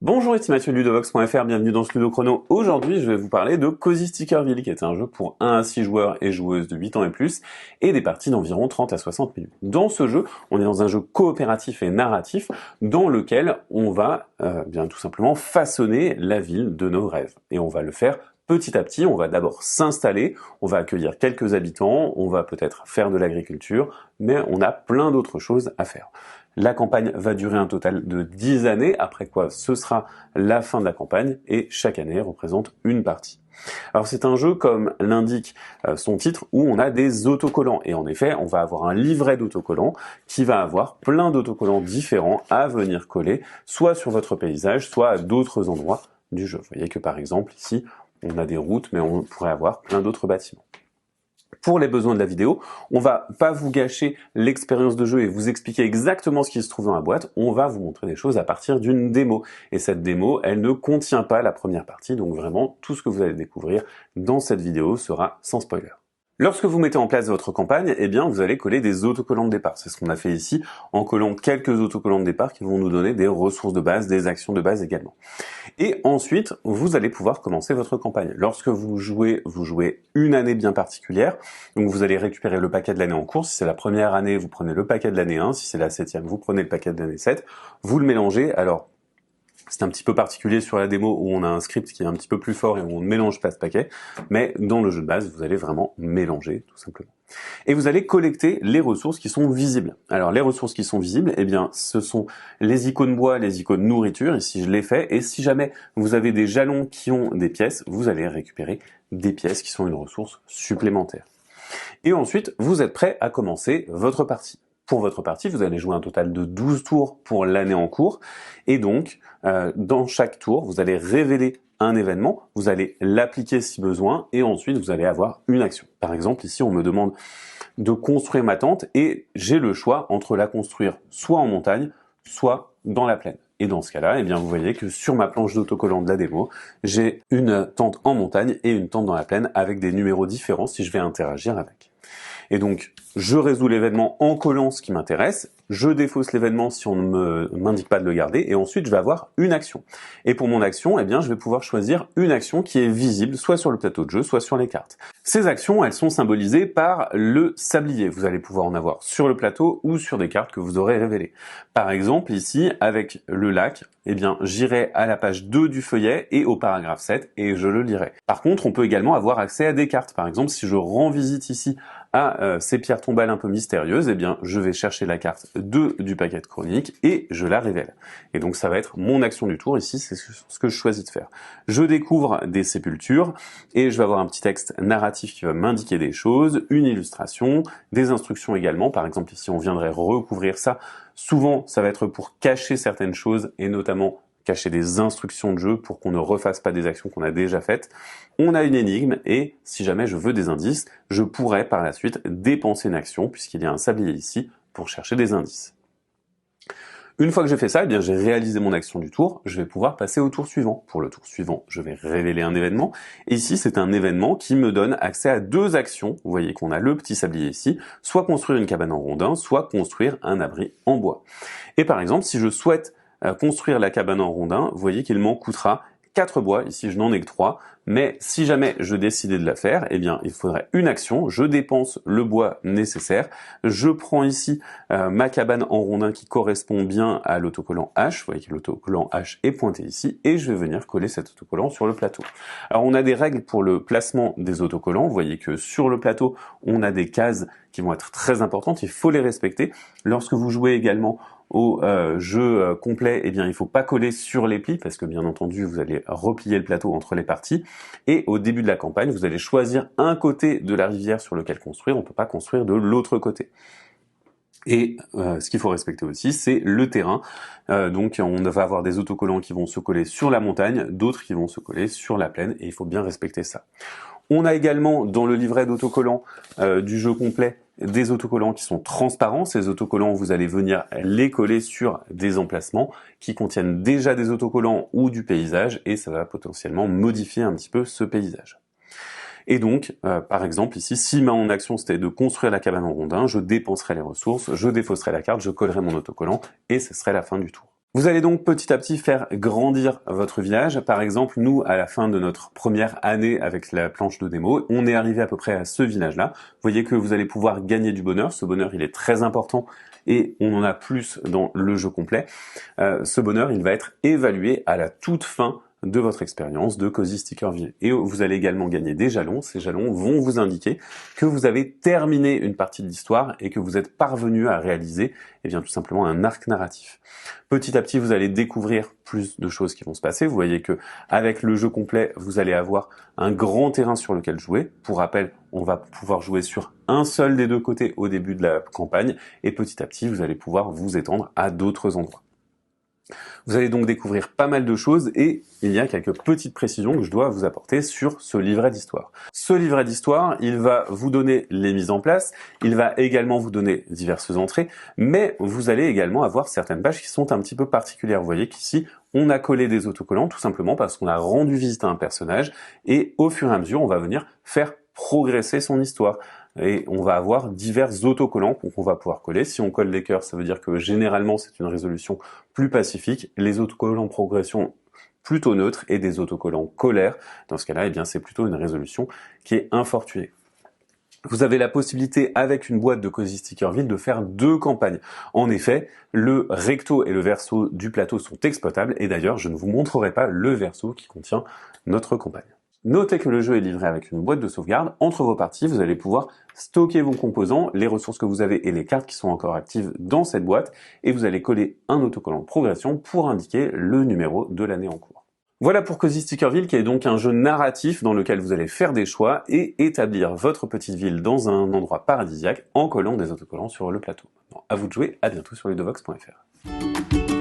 Bonjour, ici Mathieu de Ludovox.fr, bienvenue dans ce Ludo Chrono. Aujourd'hui, je vais vous parler de Cozy Stickerville, qui est un jeu pour 1 à 6 joueurs et joueuses de 8 ans et plus, et des parties d'environ 30 à 60 minutes. Dans ce jeu, on est dans un jeu coopératif et narratif, dans lequel on va bien tout simplement façonner la ville de nos rêves. Et on va le faire petit à petit. On va d'abord s'installer, on va accueillir quelques habitants, on va peut-être faire de l'agriculture, mais on a plein d'autres choses à faire. La campagne va durer un total de 10 années, après quoi ce sera la fin de la campagne, et chaque année représente une partie. Alors c'est un jeu, comme l'indique son titre, où on a des autocollants, et en effet on va avoir un livret d'autocollants qui va avoir plein d'autocollants différents à venir coller, soit sur votre paysage, soit à d'autres endroits du jeu. Vous voyez que par exemple ici, on a des routes, mais on pourrait avoir plein d'autres bâtiments. Pour les besoins de la vidéo, on va pas vous gâcher l'expérience de jeu et vous expliquer exactement ce qui se trouve dans la boîte, on va vous montrer des choses à partir d'une démo. Et cette démo, elle ne contient pas la première partie, donc vraiment, tout ce que vous allez découvrir dans cette vidéo sera sans spoiler. Lorsque vous mettez en place votre campagne, eh bien, vous allez coller des autocollants de départ. C'est ce qu'on a fait ici, en collant quelques autocollants de départ qui vont nous donner des ressources de base, des actions de base également. Et ensuite, vous allez pouvoir commencer votre campagne. Lorsque vous jouez une année bien particulière, donc vous allez récupérer le paquet de l'année en cours. Si c'est la première année, vous prenez le paquet de l'année 1. Si c'est la 7e, vous prenez le paquet de l'année 7. Vous le mélangez. Alors, c'est un petit peu particulier sur la démo où on a un script qui est un petit peu plus fort et où on ne mélange pas ce paquet, mais dans le jeu de base, vous allez vraiment mélanger, tout simplement. Et vous allez collecter les ressources qui sont visibles. Alors les ressources qui sont visibles, eh bien ce sont les icônes bois, les icônes nourriture, ici je l'ai fait, et si jamais vous avez des jalons qui ont des pièces, vous allez récupérer des pièces qui sont une ressource supplémentaire. Et ensuite, vous êtes prêt à commencer votre partie. Pour votre partie, vous allez jouer un total de 12 tours pour l'année en cours, et donc dans chaque tour, vous allez révéler un événement, vous allez l'appliquer si besoin, et ensuite vous allez avoir une action. Par exemple, ici on me demande de construire ma tente, et j'ai le choix entre la construire soit en montagne, soit dans la plaine. Et dans ce cas-là, eh bien vous voyez que sur ma planche d'autocollant de la démo, j'ai une tente en montagne et une tente dans la plaine avec des numéros différents si je vais interagir avec. Et donc, je résous l'événement en collant ce qui m'intéresse, je défausse l'événement si on ne m'indique pas de le garder, et ensuite je vais avoir une action. Et pour mon action, eh bien, je vais pouvoir choisir une action qui est visible, soit sur le plateau de jeu, soit sur les cartes. Ces actions, elles sont symbolisées par le sablier. Vous allez pouvoir en avoir sur le plateau ou sur des cartes que vous aurez révélées. Par exemple, ici, avec le lac, eh bien, j'irai à la page 2 du feuillet et au paragraphe 7, et je le lirai. Par contre, on peut également avoir accès à des cartes. Par exemple, si je rends visite ici à ces pierres tombales un peu mystérieuses, eh bien, je vais chercher la carte 2 du paquet de chronique et je la révèle. Et donc, ça va être mon action du tour. Ici, c'est ce que je choisis de faire. Je découvre des sépultures et je vais avoir un petit texte narratif qui va m'indiquer des choses, une illustration, des instructions également. Par exemple, ici, on viendrait recouvrir ça. Souvent, ça va être pour cacher certaines choses et notamment cacher des instructions de jeu pour qu'on ne refasse pas des actions qu'on a déjà faites. On a une énigme et si jamais je veux des indices, je pourrais par la suite dépenser une action puisqu'il y a un sablier ici pour chercher des indices. Une fois que j'ai fait ça, eh bien j'ai réalisé mon action du tour, je vais pouvoir passer au tour suivant. Pour le tour suivant, je vais révéler un événement. Et ici, c'est un événement qui me donne accès à deux actions. Vous voyez qu'on a le petit sablier ici, soit construire une cabane en rondin, soit construire un abri en bois. Et par exemple, si je souhaite construire la cabane en rondin, vous voyez qu'il m'en coûtera 4 bois, ici je n'en ai que 3, mais si jamais je décidais de la faire, eh bien il faudrait une action, je dépense le bois nécessaire, je prends ici ma cabane en rondin qui correspond bien à l'autocollant H, vous voyez que l'autocollant H est pointé ici, et je vais venir coller cet autocollant sur le plateau. Alors on a des règles pour le placement des autocollants, vous voyez que sur le plateau, on a des cases qui vont être très importantes, il faut les respecter. Lorsque vous jouez également au jeu complet, eh bien il ne faut pas coller sur les plis parce que bien entendu vous allez replier le plateau entre les parties, et au début de la campagne vous allez choisir un côté de la rivière sur lequel construire, on ne peut pas construire de l'autre côté. Et ce qu'il faut respecter aussi, c'est le terrain. Donc on va avoir des autocollants qui vont se coller sur la montagne, d'autres qui vont se coller sur la plaine, et il faut bien respecter ça. On a également dans le livret d'autocollants du jeu complet des autocollants qui sont transparents. Ces autocollants, vous allez venir les coller sur des emplacements qui contiennent déjà des autocollants ou du paysage, et ça va potentiellement modifier un petit peu ce paysage. Et donc, par exemple, ici, si mon action c'était de construire la cabane en rondin, je dépenserai les ressources, je défausserai la carte, je collerai mon autocollant, et ce serait la fin du tour. Vous allez donc petit à petit faire grandir votre village. Par exemple, nous, à la fin de notre première année avec la planche de démo, on est arrivé à peu près à ce village-là. Vous voyez que vous allez pouvoir gagner du bonheur. Ce bonheur, il est très important et on en a plus dans le jeu complet. Ce bonheur, il va être évalué à la toute fin de votre expérience de Cozy Stickerville. Et vous allez également gagner des jalons. Ces jalons vont vous indiquer que vous avez terminé une partie de l'histoire et que vous êtes parvenu à réaliser, eh bien, tout simplement un arc narratif. Petit à petit, vous allez découvrir plus de choses qui vont se passer. Vous voyez que avec le jeu complet, vous allez avoir un grand terrain sur lequel jouer. Pour rappel, on va pouvoir jouer sur un seul des deux côtés au début de la campagne et petit à petit, vous allez pouvoir vous étendre à d'autres endroits. Vous allez donc découvrir pas mal de choses et il y a quelques petites précisions que je dois vous apporter sur ce livret d'histoire. Ce livret d'histoire, il va vous donner les mises en place, il va également vous donner diverses entrées, mais vous allez également avoir certaines pages qui sont un petit peu particulières. Vous voyez qu'ici, on a collé des autocollants tout simplement parce qu'on a rendu visite à un personnage et au fur et à mesure, on va venir faire progresser son histoire. Et on va avoir divers autocollants qu'on va pouvoir coller. Si on colle des cœurs, ça veut dire que généralement c'est une résolution plus pacifique. Les autocollants progression plutôt neutres et des autocollants colère, dans ce cas-là, eh bien c'est plutôt une résolution qui est infortunée. Vous avez la possibilité, avec une boîte de Cozy Stickerville, de faire 2 campagnes. En effet, le recto et le verso du plateau sont exploitables, et d'ailleurs, je ne vous montrerai pas le verso qui contient notre campagne. Notez que le jeu est livré avec une boîte de sauvegarde. Entre vos parties, vous allez pouvoir stocker vos composants, les ressources que vous avez et les cartes qui sont encore actives dans cette boîte, et vous allez coller un autocollant de progression pour indiquer le numéro de l'année en cours. Voilà pour Cozy Stickerville, qui est donc un jeu narratif dans lequel vous allez faire des choix et établir votre petite ville dans un endroit paradisiaque en collant des autocollants sur le plateau. Maintenant, à vous de jouer, à bientôt sur ludovox.fr.